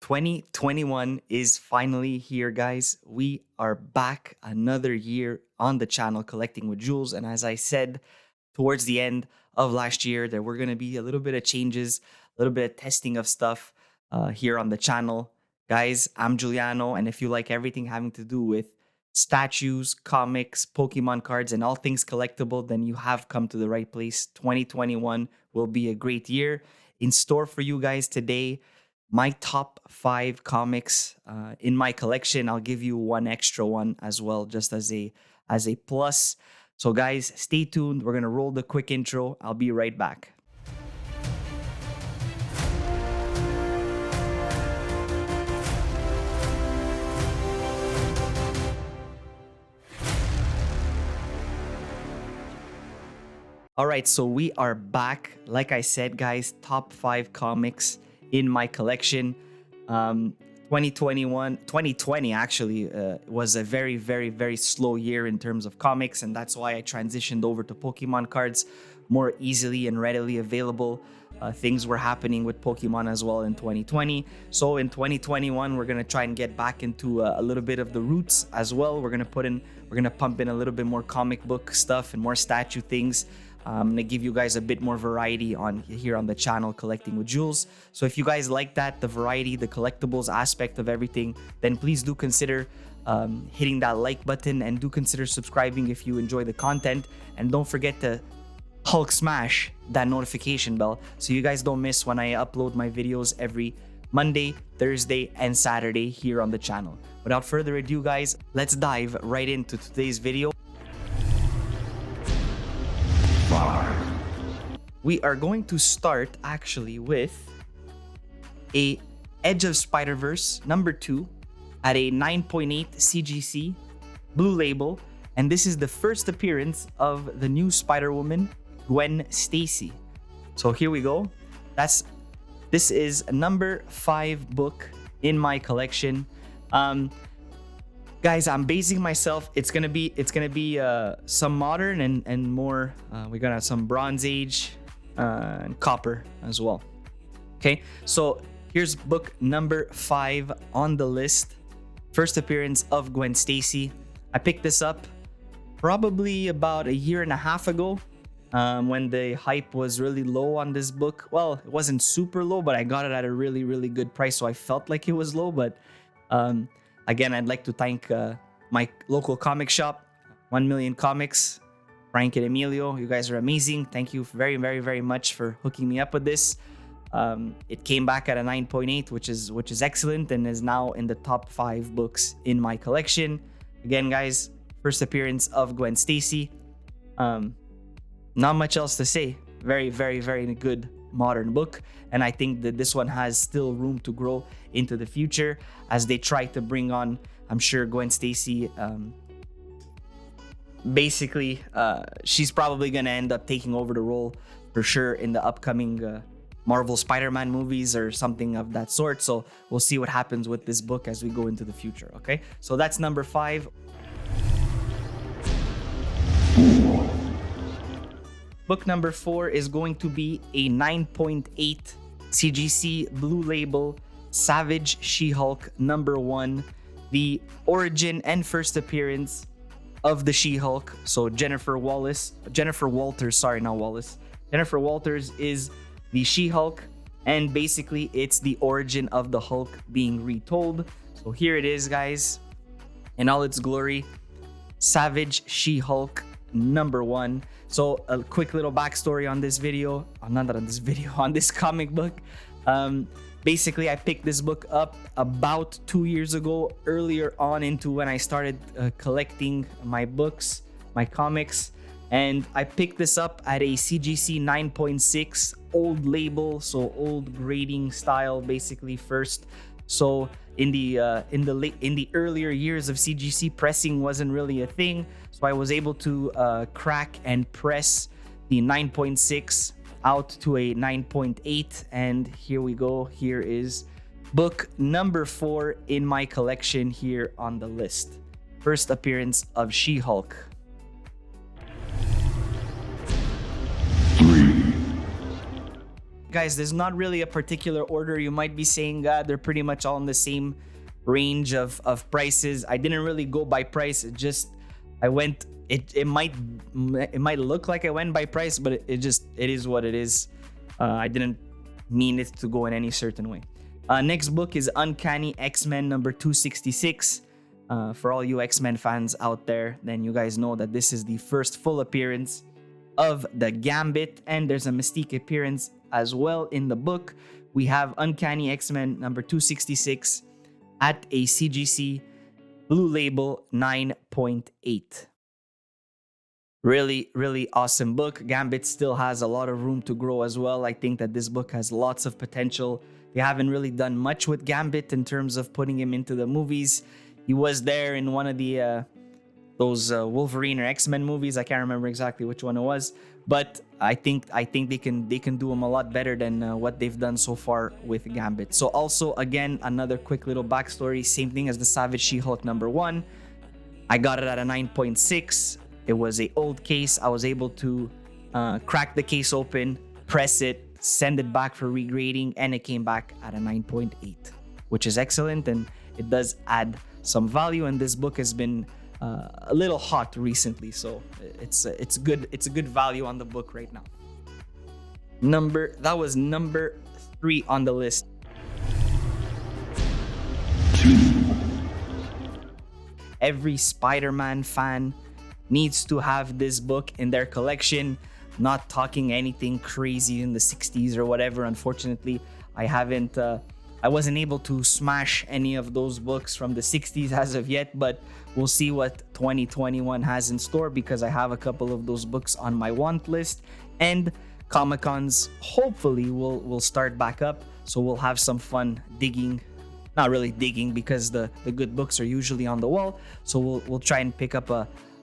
2021 is finally here, guys. We are back another year on the channel Collecting with Jules. And as I said towards the end of last year, there were going to be a little bit of changes, a little bit of testing of stuff here on the channel. Guys, I'm Giuliano. And if you like everything having to do with statues, comics, Pokemon cards, and all things collectible, then you have come to the right place. 2021 will be a great year. In store for you guys today, my top 5 comics in my collection. I'll give you one extra one as well, just as a plus. So guys, stay tuned. We're gonna roll the quick intro. I'll be right back. All right, so we are back. Like I said, guys, top 5 comics in my collection. 2020 actually was a very, very, very slow year in terms of comics, and that's why I transitioned over to Pokemon cards, more easily and readily available. Things were happening with Pokemon as well in 2020. So in 2021, we're gonna try and get back into a little bit of the roots as well. We're gonna pump in a little bit more comic book stuff and more statue things. I'm gonna give you guys a bit more variety here on the channel Collecting with Jules. So if you guys like that, the variety, the collectibles aspect of everything, then please do consider hitting that like button, and do consider subscribing if you enjoy the content. And don't forget to Hulk smash that notification bell so you guys don't miss when I upload my videos every Monday, Thursday, and Saturday here on the channel. Without further ado, guys, let's dive right into today's video. We are going to start actually with a Edge of Spiderverse #2 at a 9.8 CGC blue label, and this is the first appearance of the new Spider-Woman, Gwen Stacy. So here we go. This is number 5 book in my collection. Guys, I'm basing myself. It's gonna be some modern and more. We're gonna have some Bronze Age and Copper as well. Okay, so here's book number 5 on the list. First appearance of Gwen Stacy. I picked this up probably about a year and a half ago, when the hype was really low on this book. Well, it wasn't super low, but I got it at a really, really good price, so I felt like it was low. But again, I'd like to thank my local comic shop, 1 Million Comics, Frank and Emilio. You guys are amazing. Thank you very, very, very much for hooking me up with this. It came back at a 9.8, which is excellent, and is now in the top 5 books in my collection. Again, guys, first appearance of Gwen Stacy. Not much else to say. Very, very, very good modern book, and I think that this one has still room to grow into the future as they try to bring on, I'm sure, Gwen Stacy. Basically, she's probably gonna end up taking over the role for sure in the upcoming Marvel Spider-Man movies or something of that sort. So we'll see what happens with this book as we go into the future. Okay, so that's number 5. Book number 4 is going to be a 9.8 CGC blue label Savage She-Hulk #1, the origin and first appearance of the She-Hulk. So Jennifer Walters is the She-Hulk, and basically it's the origin of the Hulk being retold. So here it is, guys, in all its glory. Savage She-Hulk #1. So a quick little backstory on this video, on this comic book. Basically, I picked this book up about 2 years ago, earlier on into when I started collecting my books, my comics. And I picked this up at a CGC 9.6 old label, so old grading style, basically first. So in the earlier years of CGC, pressing wasn't really a thing. So I was able to crack and press the 9.6 out to a 9.8, and here we go. Here is book number 4 in my collection here on the list. First appearance of She-Hulk. guys, there's not really a particular order. You might be saying, God, they're pretty much all in the same range of prices. I didn't really go by price. It just, I went, it might look like I went by price, but it is what it is. I didn't mean it to go in any certain way. Next book is Uncanny X-Men number 266. For all you X-Men fans out there, then you guys know that this is the first full appearance of the Gambit, and there's a Mystique appearance as well in the book. We have Uncanny X-Men number 266 at a CGC Blue Label 9.8. Really, really awesome book. Gambit still has a lot of room to grow as well. I think that this book has lots of potential. They haven't really done much with Gambit in terms of putting him into the movies. He was there in one of the those Wolverine or X-Men movies. I can't remember exactly which one it was, but I think they can do him a lot better than what they've done so far with Gambit. So also, again, another quick little backstory. Same thing as the Savage She-Hulk number 1. I got it at a 9.6. It was a old case. I was able to crack the case open, press it, send it back for regrading, and it came back at a 9.8, which is excellent, and it does add some value. And this book has been a little hot recently, so it's good. It's a good value on the book right now. That was number 3 on the list. Every Spider-Man fan needs to have this book in their collection. Not talking anything crazy in the 60s or whatever. Unfortunately, I wasn't able to smash any of those books from the 60s as of yet, but we'll see what 2021 has in store, because I have a couple of those books on my want list, and Comic-Cons hopefully will start back up, so we'll have some fun digging. Not really digging, because the good books are usually on the wall, so we'll try and pick up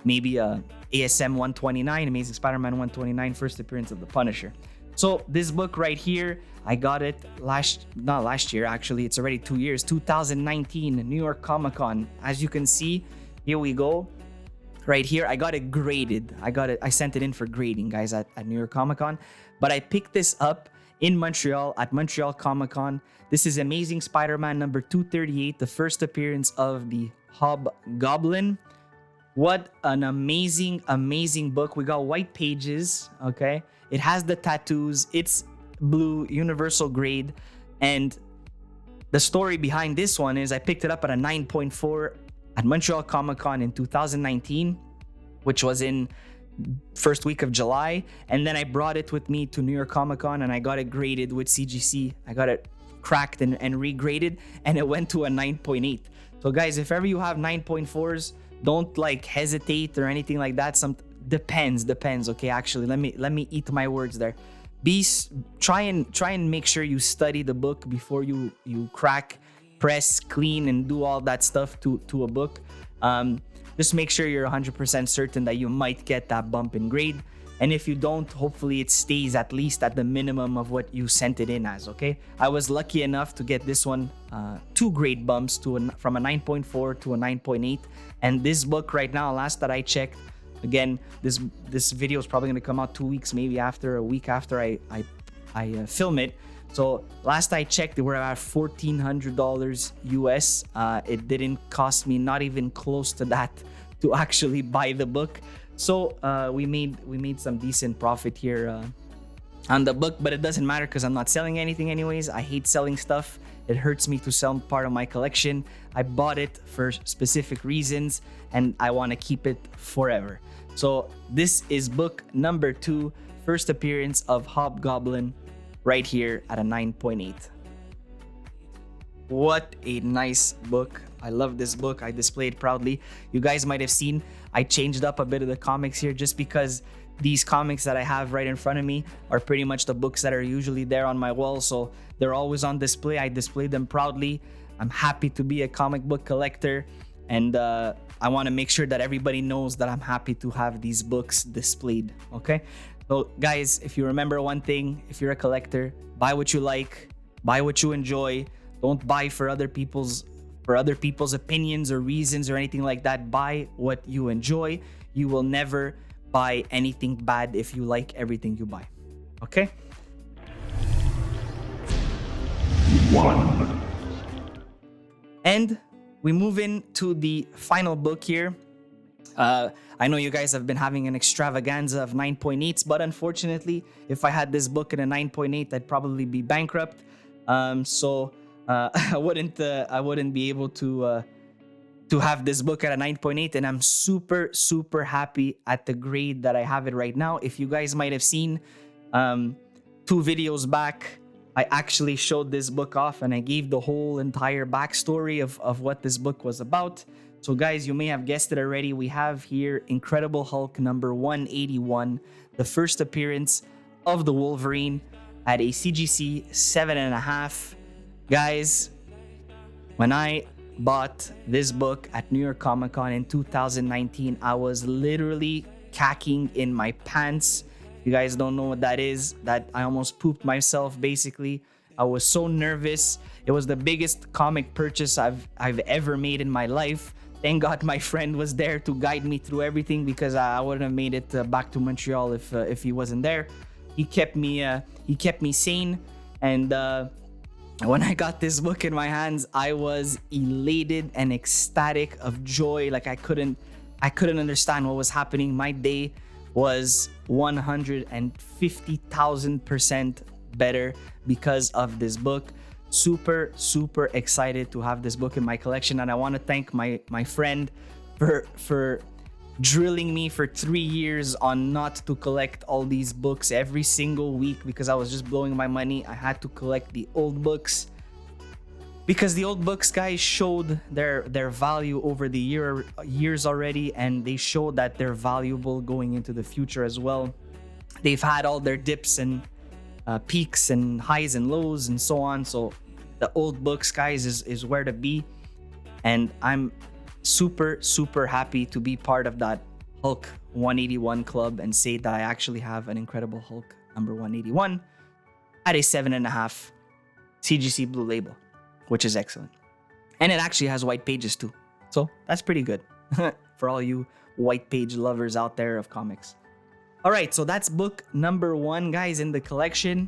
maybe a ASM 129, Amazing Spider-Man 129, first appearance of the Punisher. So this book right here, I got it not last year actually, it's already 2 years, 2019 New York Comic Con. As you can see, here we go. Right here, I got it graded. I sent it in for grading, guys, at New York Comic Con. But I picked this up in Montreal at Montreal Comic Con. This is Amazing Spider-Man number 238, the first appearance of the Hobgoblin. What an amazing, amazing book. We got white pages, okay? It has the tattoos. It's blue, universal grade. And the story behind this one is I picked it up at a 9.4 at Montreal Comic Con in 2019, which was in first week of July. And then I brought it with me to New York Comic Con and I got it graded with CGC. I got it cracked and regraded, and it went to a 9.8. So guys, if ever you have 9.4s, don't like hesitate or anything like that. Depends. Okay, actually, let me eat my words there. Try and make sure you study the book before you crack, press, clean, and do all that stuff to a book. Just make sure you're 100% certain that you might get that bump in grade. And if you don't, hopefully it stays at least at the minimum of what you sent it in as, okay? I was lucky enough to get this one 2 grade bumps from a 9.4 to a 9.8. And this book right now, last that I checked, again, this video is probably going to come out 2 weeks, maybe a week after I film it. So last I checked, they were about $1,400 US. It didn't cost me not even close to that to actually buy the book. So we made some decent profit here on the book, but it doesn't matter because I'm not selling anything anyways. I hate selling stuff. It hurts me to sell part of my collection. I bought it for specific reasons and I want to keep it forever. So this is book number 2, first appearance of Hobgoblin, right here at a 9.8. What a nice book. I love this book. I display it proudly. You guys might have seen I changed up a bit of the comics here just because these comics that I have right in front of me are pretty much the books that are usually there on my wall. So they're always on display. I display them proudly. I'm happy to be a comic book collector. And I want to make sure that everybody knows that I'm happy to have these books displayed. Okay. So guys, if you remember one thing, if you're a collector, buy what you like, buy what you enjoy. Don't buy for other people's opinions or reasons or anything like that. Buy what you enjoy. You will never buy anything bad if you like everything you buy. Okay? 1. And we move into the final book here. I know you guys have been having an extravaganza of 9.8s, but unfortunately, if I had this book in a 9.8, I'd probably be bankrupt. So I wouldn't be able to have this book at a 9.8, and I'm super happy at the grade that I have it right now. If you guys might have seen 2 videos back, I actually showed this book off and I gave the whole entire backstory of what this book was about. So guys, you may have guessed it already. We have here Incredible Hulk number 181, the first appearance of the Wolverine at a CGC 7.5. Guys, when I bought this book at New York Comic Con in 2019, I was literally cacking in my pants. If you guys don't know what that is, that I almost pooped myself basically. I was so nervous. It was the biggest comic purchase I've ever made in my life. Thank God my friend was there to guide me through everything, because I wouldn't have made it back to Montreal if he wasn't there. He kept me sane, and when I got this book in my hands, I was elated and ecstatic of joy. Like I couldn't understand what was happening. My day was 150,000% better because of this book. Super excited to have this book in my collection, and I want to thank my friend for drilling me for 3 years on not to collect all these books every single week, because I was just blowing my money. I had to collect the old books, because the old books, guys, showed their value over the years already, and they showed that they're valuable going into the future as well. They've had all their dips and peaks and highs and lows and so on. So the old books, guys, is where to be, and I'm super happy to be part of that Hulk 181 club and say that I actually have an Incredible Hulk number 181 at a 7.5 CGC Blue Label, which is excellent. And it actually has white pages too, so that's pretty good for all you white page lovers out there of comics. All right, so that's book number 1, guys, in the collection.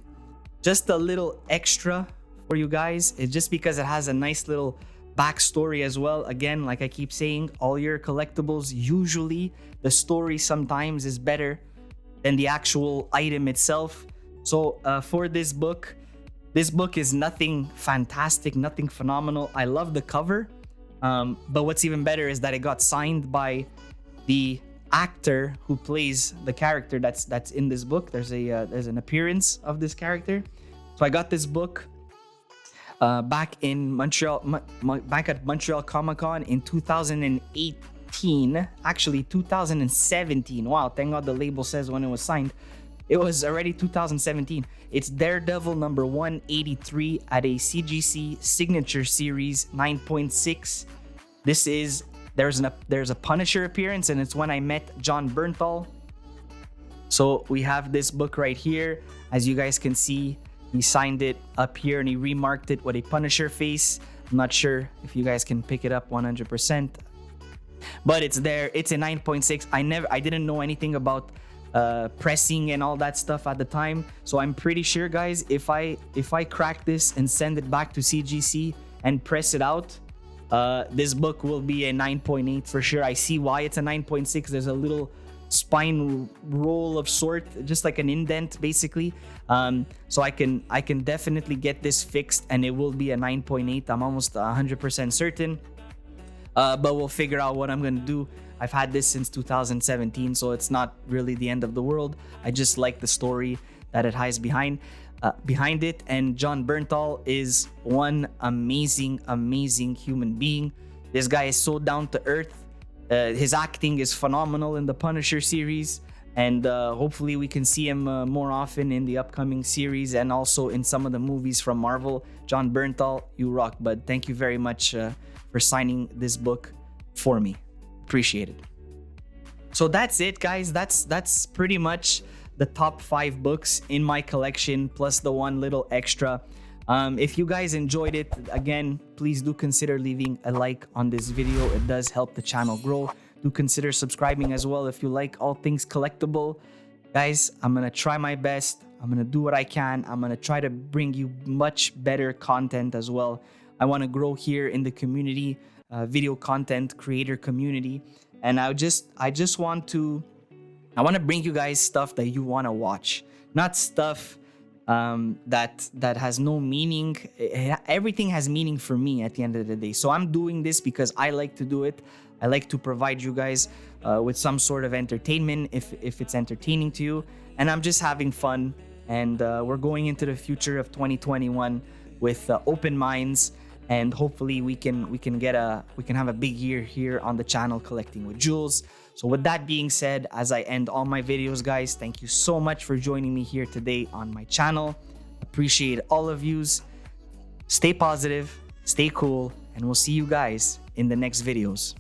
Just a little extra for you guys. It's just because it has a nice little backstory as well. Again, like I keep saying, all your collectibles, usually the story sometimes is better than the actual item itself. So for this book is nothing fantastic, nothing phenomenal. I love the cover, but what's even better is that it got signed by the actor who plays the character that's in this book. There's an appearance of this character. So I got this book back in Montreal, back at Montreal Comic Con in 2018, actually 2017. Wow, thank God the label says when it was signed. It was already 2017. It's Daredevil number 183 at a CGC Signature Series 9.6. This is there's a Punisher appearance, and it's when I met John Bernthal. So we have this book right here. As you guys can see, he signed it up here and he remarked it with a Punisher face. I'm not sure if you guys can pick it up 100%, but it's there. It's a 9.6. I didn't know anything about pressing and all that stuff at the time, so I'm pretty sure, guys, if I crack this and send it back to CGC and press it out, this book will be a 9.8 for sure. I see why it's a 9.6. There's a little spine roll of sort, just like an indent basically. So I can definitely get this fixed and it will be a 9.8. I'm almost 100% certain. But we'll figure out what I'm gonna do. I've had this since 2017, so it's not really the end of the world. I just like the story that it has behind it. And John Bernthal is one amazing human being. This guy is so down to earth. His acting is phenomenal in the Punisher series, and hopefully we can see him more often in the upcoming series and also in some of the movies from Marvel. John Bernthal, you rock, bud. Thank you very much for signing this book for me. Appreciate it. So that's it, guys. That's pretty much the top 5 books in my collection, plus the one little extra. If you guys enjoyed it, again, please do consider leaving a like on this video. It does help the channel grow. Do consider subscribing as well if you like all things collectible. Guys, I'm gonna try my best. I'm gonna do what I can. I'm gonna try to bring you much better content as well. I want to grow here in the community, video content creator community, and I want to bring you guys stuff that you want to watch, not stuff that has no meaning. Everything has meaning for me at the end of the day. So I'm doing this because I like to do it. I like to provide you guys with some sort of entertainment if it's entertaining to you, and I'm just having fun. And we're going into the future of 2021 with open minds, and hopefully we can have a big year here on the channel Collecting with Jules. So with that being said, as I end all my videos, guys, thank you so much for joining me here today on my channel. Appreciate all of yous. Stay positive, stay cool, and we'll see you guys in the next videos.